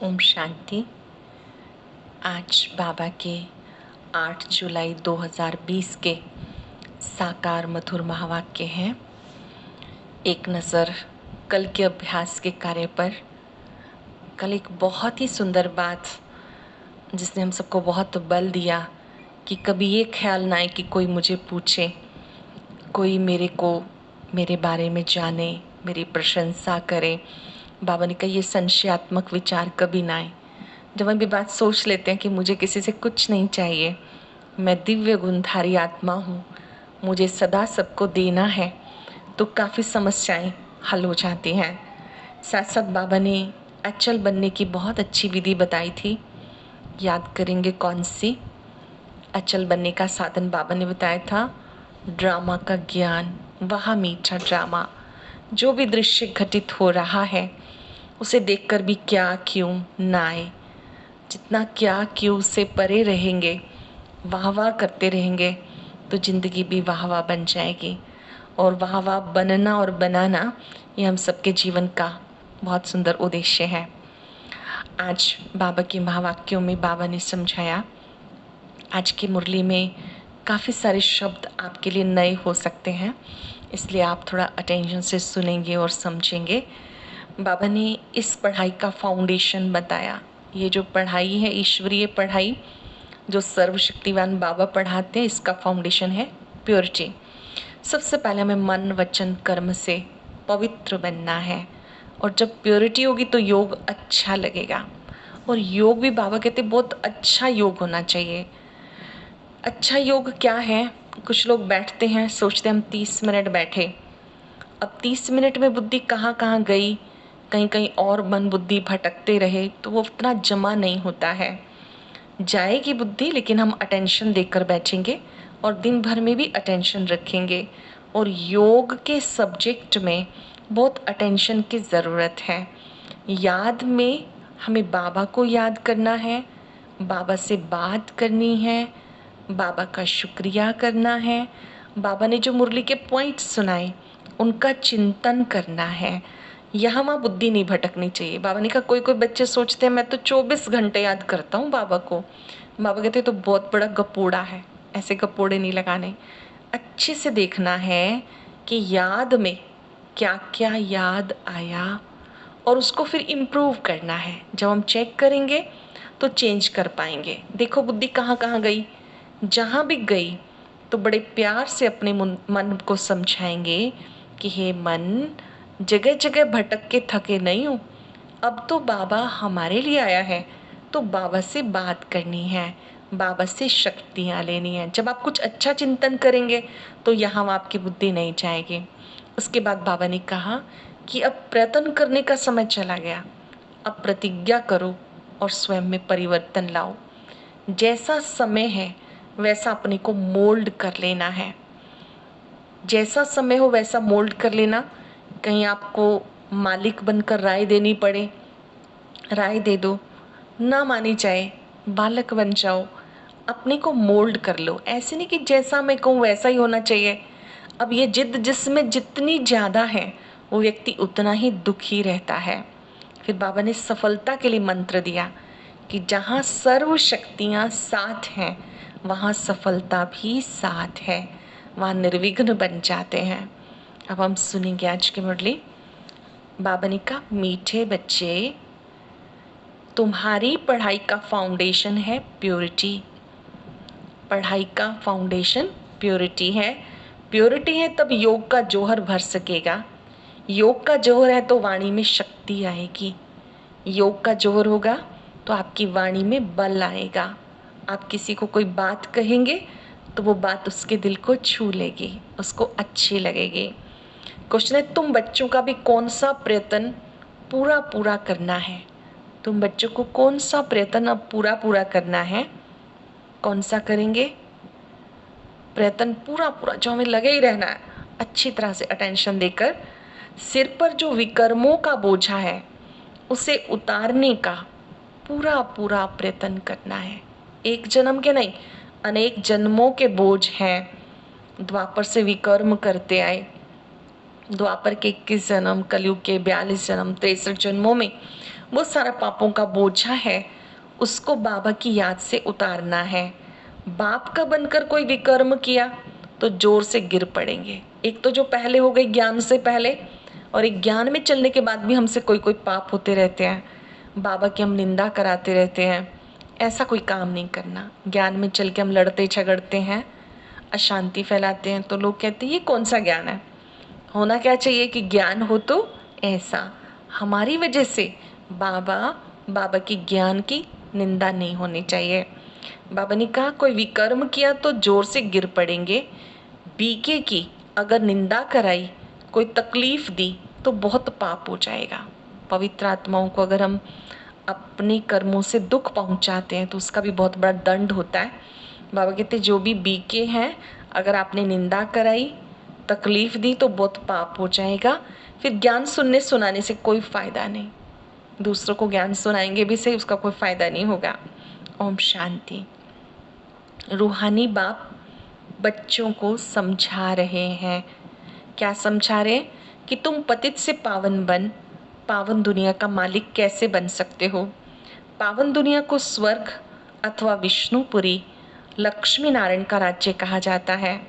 ओम शांति। आज बाबा के 8 जुलाई 2020 के साकार मधुर महावाक्य हैं। एक नज़र कल के अभ्यास के कार्य पर। कल एक बहुत ही सुंदर बात जिसने हम सबको बहुत बल दिया कि कभी ये ख्याल ना आए कि कोई मुझे पूछे, कोई मेरे बारे में जाने, मेरी प्रशंसा करे। बाबा ने कहा ये संशयात्मक विचार कभी ना आए। जब हम ये बात सोच लेते हैं कि मुझे किसी से कुछ नहीं चाहिए, मैं दिव्य गुणधारी आत्मा हूँ, मुझे सदा सबको देना है, तो काफ़ी समस्याएं हल हो जाती हैं। साथ साथ बाबा ने अचल बनने की बहुत अच्छी विधि बताई थी। याद करेंगे कौन सी? अचल बनने का साधन बाबा ने बताया था ड्रामा का ज्ञान, वह मीठा ड्रामा। जो भी दृश्य घटित हो रहा है उसे देखकर भी क्या क्यों ना आए। जितना क्या क्यों से परे रहेंगे, वाह वाह करते रहेंगे, तो ज़िंदगी भी वाह वाह बन जाएगी। और वाह वाह बनना और बनाना ये हम सबके जीवन का बहुत सुंदर उद्देश्य है। आज बाबा के महावाक्यों में बाबा ने समझाया। आज की मुरली में काफ़ी सारे शब्द आपके लिए नए हो सकते हैं, इसलिए आप थोड़ा अटेंशन से सुनेंगे और समझेंगे। बाबा ने इस पढ़ाई का फाउंडेशन बताया। ये जो पढ़ाई है, ईश्वरीय पढ़ाई जो सर्वशक्तिवान बाबा पढ़ाते हैं, इसका फाउंडेशन है प्योरिटी। सबसे पहले हमें मन वचन कर्म से पवित्र बनना है, और जब प्योरिटी होगी तो योग अच्छा लगेगा। और योग भी बाबा कहते बहुत अच्छा योग होना चाहिए। अच्छा योग क्या है? कुछ लोग बैठते हैं, सोचते हैं हम 30 मिनट बैठे, अब 30 मिनट में बुद्धि कहाँ कहाँ गई, कहीं कहीं और मन बुद्धि भटकते रहे, तो वो उतना जमा नहीं होता है। जाएगी बुद्धि, लेकिन हम अटेंशन देकर बैठेंगे और दिन भर में भी अटेंशन रखेंगे। और योग के सब्जेक्ट में बहुत अटेंशन की ज़रूरत है। याद में हमें बाबा को याद करना है, बाबा से बात करनी है, बाबा का शुक्रिया करना है, बाबा ने जो मुरली के पॉइंट्स सुनाए उनका चिंतन करना है। यहाँ वहाँ बुद्धि नहीं भटकनी चाहिए। बाबा ने कहा कोई कोई बच्चे सोचते हैं मैं तो 24 घंटे याद करता हूँ बाबा को। बाबा कहते तो बहुत बड़ा गपोड़ा है, ऐसे गपोड़े नहीं लगाने। अच्छे से देखना है कि याद में क्या क्या याद आया, और उसको फिर इम्प्रूव करना है। जब हम चेक करेंगे तो चेंज कर पाएंगे। देखो बुद्धि कहाँ कहाँ गई, जहाँ भी गई तो बड़े प्यार से अपने मन को समझाएंगे कि हे मन, जगह जगह भटक के थके नहीं हूँ, अब तो बाबा हमारे लिए आया है, तो बाबा से बात करनी है, बाबा से शक्तियाँ लेनी है। जब आप कुछ अच्छा चिंतन करेंगे तो यहाँ आपकी बुद्धि नहीं जाएगी। उसके बाद बाबा ने कहा कि अब प्रयत्न करने का समय चला गया, अब प्रतिज्ञा करो और स्वयं में परिवर्तन लाओ। जैसा समय है वैसा अपने को मोल्ड कर लेना है। जैसा समय हो वैसा मोल्ड कर लेना। कहीं आपको मालिक बनकर राय देनी पड़े, राय दे दो, ना मानी जाए, बालक बन जाओ, अपने को मोल्ड कर लो। ऐसे नहीं कि जैसा मैं कहूँ वैसा ही होना चाहिए। अब ये जिद जिसमें जितनी ज़्यादा है वो व्यक्ति उतना ही दुखी रहता है। फिर बाबा ने सफलता के लिए मंत्र दिया कि जहाँ सर्व शक्तियाँ साथ हैं वहाँ सफलता भी साथ है, वहाँ निर्विघ्न बन जाते हैं। अब हम सुनेंगे आज की मुरली। बाबा ने कहा मीठे बच्चे, तुम्हारी पढ़ाई का फाउंडेशन है प्योरिटी। पढ़ाई का फाउंडेशन प्योरिटी है। प्योरिटी है तब योग का जौहर भर सकेगा। योग का जौहर है तो वाणी में शक्ति आएगी। योग का जौहर होगा तो आपकी वाणी में बल आएगा। आप किसी को कोई बात कहेंगे तो वो बात उसके दिल को छू लेगी, उसको अच्छी लगेगी। क्वेश्चन है तुम बच्चों का भी कौन सा प्रयत्न पूरा पूरा करना है? तुम बच्चों को कौन सा प्रयत्न अब पूरा पूरा करना है? कौन सा करेंगे? प्रयत्न पूरा पूरा जो हमें लगे ही रहना है, अच्छी तरह से अटेंशन देकर सिर पर जो विकर्मों का बोझा है उसे उतारने का पूरा पूरा प्रयत्न करना है। एक जन्म के नहीं, अनेक जन्मों के बोझ हैं। द्वापर से विकर्म करते आए, द्वापर के 21 जन्म, कलयुग के 42 जन्म, 63 जन्मों में वो सारा पापों का बोझा है, उसको बाबा की याद से उतारना है। बाप का बनकर कोई विकर्म किया तो जोर से गिर पड़ेंगे। एक तो जो पहले हो गई ज्ञान से पहले, और एक ज्ञान में चलने के बाद भी हमसे कोई कोई पाप होते रहते हैं, बाबा की हम निंदा कराते रहते हैं। ऐसा कोई काम नहीं करना। ज्ञान में चल के हम लड़ते झगड़ते हैं, अशांति फैलाते हैं, तो लोग कहते हैं ये कौन सा ज्ञान है। होना क्या चाहिए कि ज्ञान हो तो ऐसा, हमारी वजह से बाबा की ज्ञान की निंदा नहीं होनी चाहिए। बाबा ने कहा कोई विकर्म किया तो जोर से गिर पड़ेंगे। बीके की अगर निंदा कराई, कोई तकलीफ दी तो बहुत पाप हो जाएगा। पवित्र आत्माओं को अगर हम अपने कर्मों से दुख पहुंचाते हैं तो उसका भी बहुत बड़ा दंड होता है। बाबा कहते जो भी बीके हैं, अगर आपने निंदा कराई, तकलीफ दी तो बहुत पाप हो जाएगा। फिर ज्ञान सुनने सुनाने से कोई फायदा नहीं, दूसरों को ज्ञान सुनाएंगे भी सही, उसका कोई फायदा नहीं होगा। ओम शांति। रूहानी बाप बच्चों को समझा रहे हैं। क्या समझा रहे हैं? कि तुम पतित से पावन बन पावन दुनिया का मालिक कैसे बन सकते हो। पावन दुनिया को स्वर्ग अथवा विष्णुपुरी, लक्ष्मी नारायण का राज्य कहा जाता है।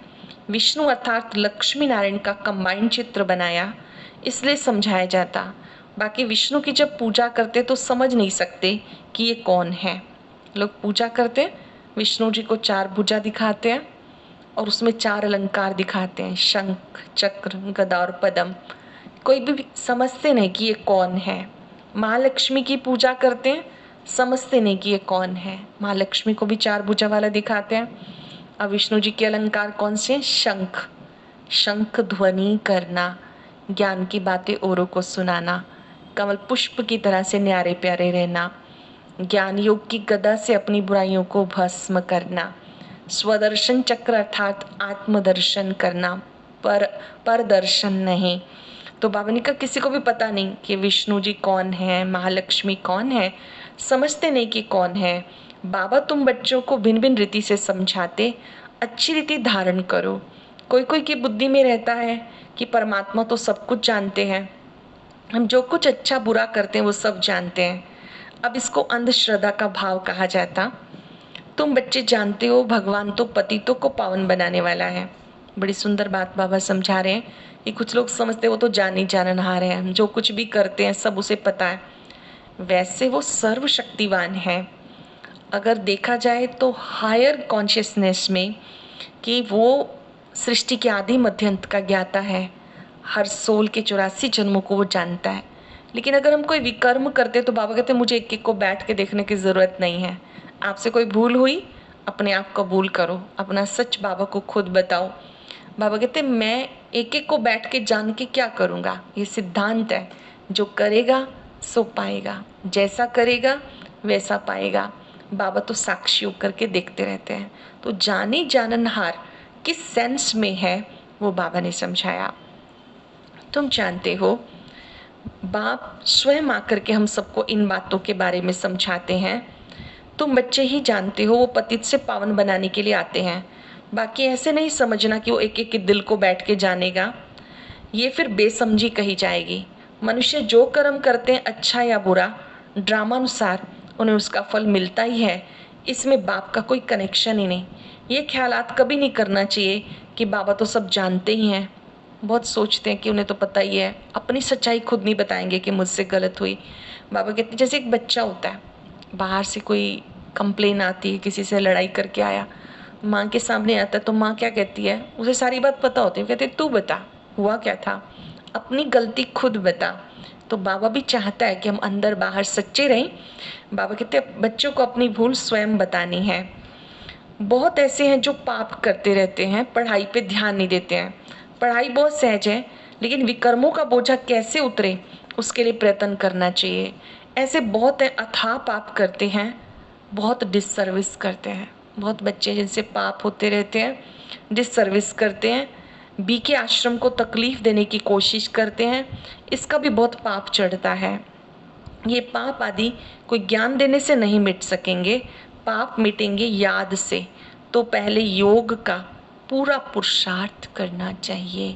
विष्णु अर्थात लक्ष्मी नारायण का कंबाइंड चित्र बनाया, इसलिए समझाया जाता। बाकी विष्णु की जब पूजा करते तो समझ नहीं सकते कि ये कौन है। लोग पूजा करते हैं, विष्णु जी को 4 भुजा दिखाते हैं और उसमें 4 अलंकार दिखाते हैं, शंख, चक्र, गदा और पद्म। कोई भी समझते नहीं कि ये कौन है। महालक्ष्मी की पूजा करते हैं, समझते नहीं कि ये कौन है। महालक्ष्मी को भी 4 भुजा वाला दिखाते हैं। अब विष्णु जी के अलंकार कौन से हैं? शंख, शंख ध्वनि करना, ज्ञान की बातें औरों को सुनाना, कमल पुष्प की तरह से न्यारे प्यारे रहना, ज्ञान योग की गदा से अपनी बुराइयों को भस्म करना, स्वदर्शन चक्र अर्थात आत्मदर्शन करना, पर दर्शन नहीं। तो बाबा ने कहा किसी को भी पता नहीं कि विष्णु जी कौन है, महालक्ष्मी कौन है, समझते नहीं कि कौन है। बाबा तुम बच्चों को भिन्न भिन्न रीति से समझाते, अच्छी रीति धारण करो। कोई कोई की बुद्धि में रहता है कि परमात्मा तो सब कुछ जानते हैं, हम जो कुछ अच्छा बुरा करते हैं वो सब जानते हैं। अब इसको अंधश्रद्धा का भाव कहा जाता। तुम बच्चे जानते हो भगवान तो पतितों को पावन बनाने वाला है। बड़ी सुंदर बात बाबा समझा रहे हैं कि कुछ लोग समझते वो तो जानहार है, हम जो कुछ भी करते हैं सब उसे पता है। वैसे वो सर्वशक्तिवान है। अगर देखा जाए तो हायर कॉन्शियसनेस में कि वो सृष्टि के आदि मध्य अंत का ज्ञाता है, हर सोल के 84 जन्मों को वो जानता है। लेकिन अगर हम कोई विकर्म करते तो बाबा कहते मुझे एक एक को बैठ के देखने की ज़रूरत नहीं है। आपसे कोई भूल हुई, अपने आप कबूल करो, अपना सच बाबा को खुद बताओ। बाबा कहते मैं एक एक को बैठ के जान के क्या करूँगा। ये सिद्धांत है, जो करेगा सो पाएगा, जैसा करेगा वैसा पाएगा। बाबा तो साक्षी होकर के देखते रहते हैं। तो जानी जाननहार किस सेंस में है वो बाबा ने समझाया। तुम जानते हो बाप स्वयं आकर के हम सबको इन बातों के बारे में समझाते हैं। तुम बच्चे ही जानते हो वो पतित से पावन बनाने के लिए आते हैं। बाकी ऐसे नहीं समझना कि वो एक एक के दिल को बैठ के जानेगा, ये फिर बेसमझी कही जाएगी। मनुष्य जो कर्म करते हैं अच्छा या बुरा, ड्रामानुसार उन्हें उसका फल मिलता ही है। इसमें बाप का कोई कनेक्शन ही नहीं। ये ख्यालात कभी नहीं करना चाहिए कि बाबा तो सब जानते ही हैं। बहुत सोचते हैं कि उन्हें तो पता ही है, अपनी सच्चाई खुद नहीं बताएंगे कि मुझसे गलत हुई। बाबा कहते हैं जैसे एक बच्चा होता है, बाहर से कोई कंप्लेन आती है, किसी से लड़ाई करके आया, माँ के सामने आता है तो माँ क्या कहती है, उसे सारी बात पता होती है, कहते तू बता हुआ क्या था, अपनी गलती खुद बता। तो बाबा भी चाहता है कि हम अंदर बाहर सच्चे रहें। बाबा कहते हैं बच्चों को अपनी भूल स्वयं बतानी है। बहुत ऐसे हैं जो पाप करते रहते हैं, पढ़ाई पे ध्यान नहीं देते हैं। पढ़ाई बहुत सहज है, लेकिन विकर्मों का बोझा कैसे उतरे उसके लिए प्रयत्न करना चाहिए। ऐसे बहुत हैं अथाह पाप करते हैं, बहुत डिससर्विस करते हैं। बहुत बच्चे जिनसे पाप होते रहते हैं, डिससर्विस करते हैं, बी के आश्रम को तकलीफ देने की कोशिश करते हैं, इसका भी बहुत पाप चढ़ता है। ये पाप आदि कोई ज्ञान देने से नहीं मिट सकेंगे, पाप मिटेंगे याद से। तो पहले योग का पूरा पुरुषार्थ करना चाहिए।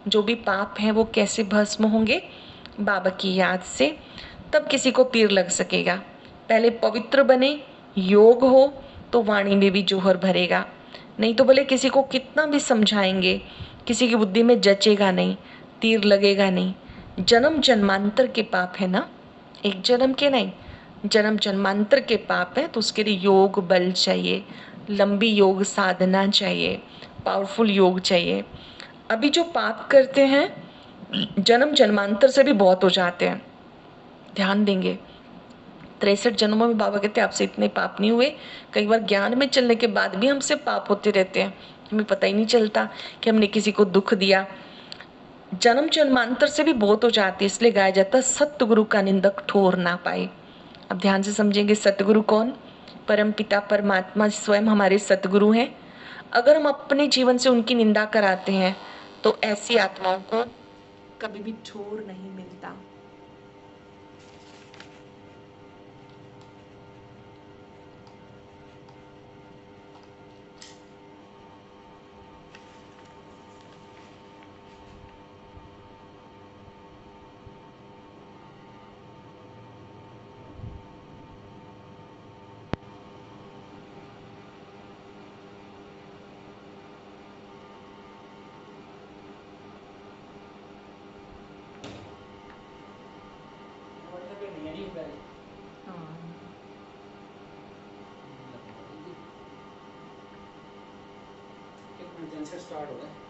जो भी पाप हैं वो कैसे भस्म होंगे? बाबा की याद से। तब किसी को तीर लग सकेगा। पहले पवित्र बने, योग हो, तो वाणी में भी जोहर भरेगा। नहीं तो भले किसी को कितना भी समझाएंगे, किसी की बुद्धि में जचेगा नहीं, तीर लगेगा नहीं। जन्म जन्मांतर के पाप है ना, एक जन्म के नहीं, जन्म जन्मांतर के पाप है। तो उसके लिए योग बल चाहिए, लंबी योग साधना चाहिए, पावरफुल योग चाहिए। अभी जो पाप करते हैं जन्म जन्मांतर से भी बहुत हो जाते हैं। ध्यान देंगे, 63 जन्मों में बाबा कहते हैं आपसे इतने पाप नहीं हुए। कई बार ज्ञान में चलने के बाद भी हमसे पाप होते रहते हैं, हमें पता ही नहीं चलता कि हमने किसी को दुख दिया। जन्म जन्मांतर से भी बहुत हो जाती है, इसलिए गाया जाता है सतगुरु का निंदक ठोर ना पाए। अब ध्यान से समझेंगे, सतगुरु कौन? परम पिता परमात्मा स्वयं हमारे सतगुरु हैं। अगर हम अपने जीवन से उनकी निंदा कराते हैं तो ऐसी आत्माओं को कभी भी ठोर नहीं मिलता। स्टार्ट हो गया।